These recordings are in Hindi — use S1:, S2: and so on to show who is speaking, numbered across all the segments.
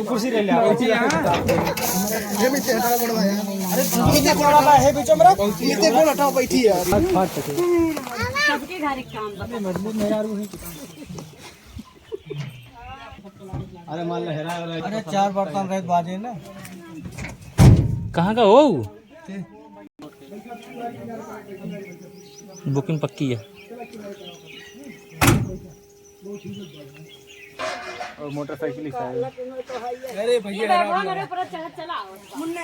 S1: कुर्सी ले ले अरे
S2: कौन हटाओ बैठी यार
S3: सबके घर एक काम
S1: अरे मान ले हेरा
S2: अरे 4 बर्तन रहे बाजे ना
S4: कहाँ का हो? बुकिंग पक्की है।
S1: और मोटरसाइकिल ही है।
S2: अरे भैया
S3: मेरे ऊपर चला मुन्ना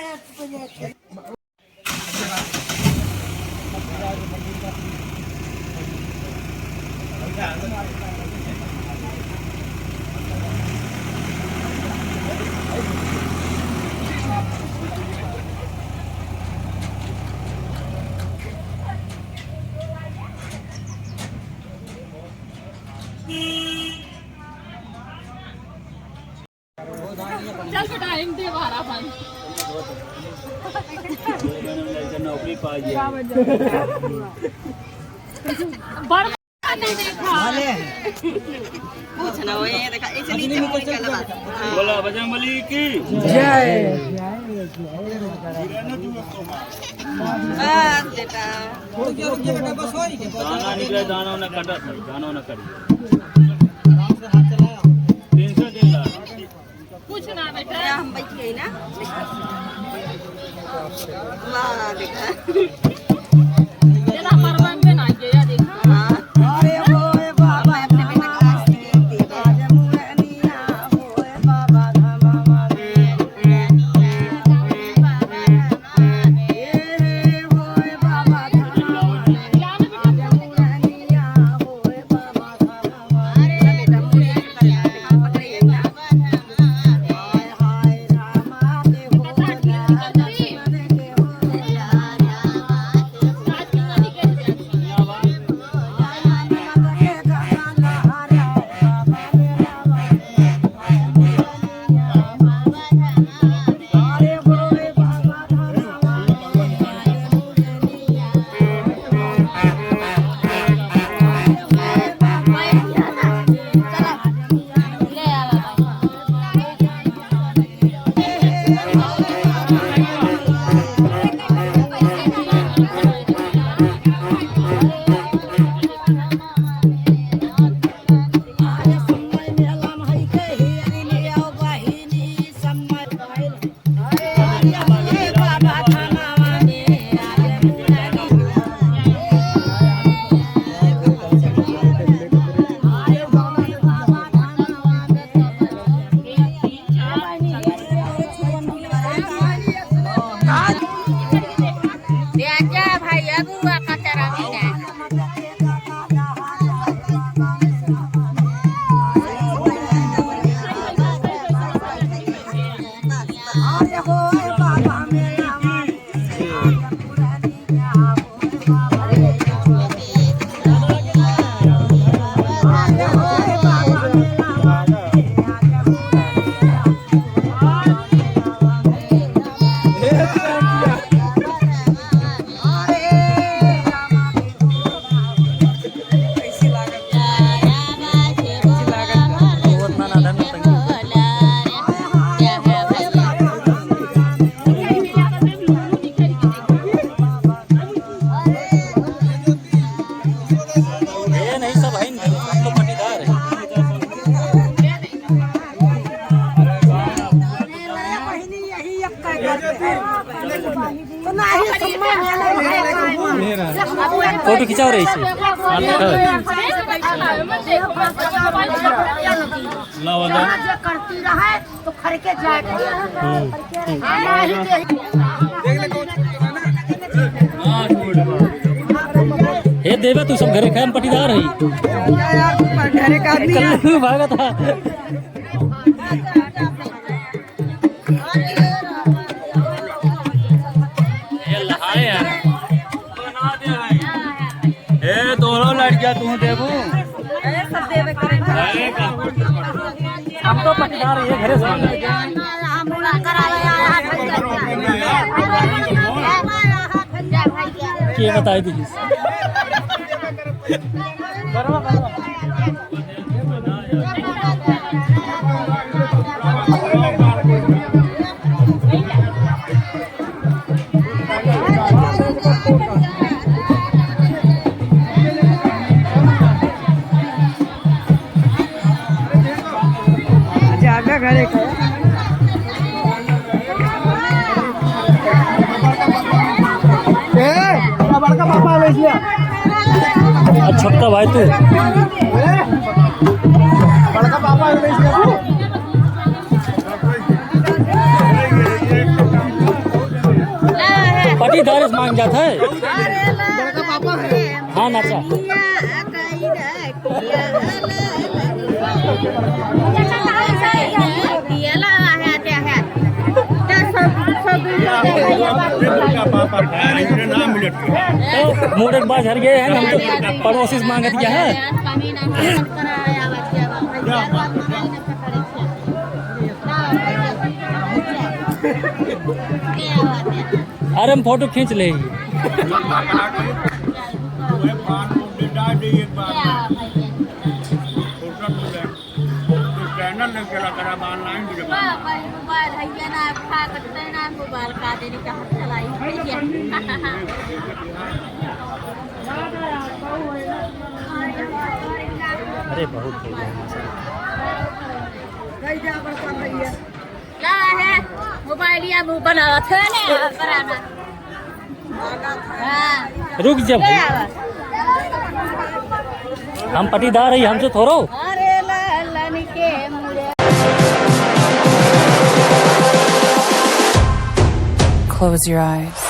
S3: चल बेटा हिंदी मारा पानी
S1: नौकरी पाई
S3: बड़ नहीं देखा
S5: कुछ ना वो ये देखा ऐसे नहीं निकल
S1: बोला बजरंगबली की
S2: जय
S5: बेटा
S2: बस हो
S1: दाना निकले दाना ना काटा था दाना ना करी 300 दिन ला
S3: कुछ ना बेटा
S5: हम बैठे हैं ना वाह देखा
S3: तेरा परवन पे ना गया देखा
S5: अरे होए बाबा अपने बेटा का दे बाजा मुरनिया होए बाबा धमा रे होए बाबा धमा मुरनिया होए बाबा धमा रे बेटा मुरनिया पकड़िए ना हाय हाय रामा के हो
S4: फोटो खिंचाओ रही से
S3: करती रहे तो खड़के जाए
S4: हे देवा तू सब घरे खान पटीदार है
S5: घरे का आदमी
S4: भागा था
S1: दोनों लड़कियां तू देबू
S4: हम तो पटीदार ये घरे से ये बताई दीजिए
S2: घरे का बड़का पापा वैसे
S4: छोटका भाई तू
S2: बड़का पापा वैसे
S4: पटीदार मांग जाता है।
S2: बड़का पापा है
S4: हाँ नाचा तो मोड़क बाज हर गए हैं हम तो पड़ोसी से मांगत क्या है। अरे हम फोटो खींच ले अरे बहुत
S5: मोबाइल या मुंह बना थे ना
S4: रुक जब हम पटीदार है हमसे थोड़ो।
S5: अरे लालन के मुरे
S6: Close your eyes.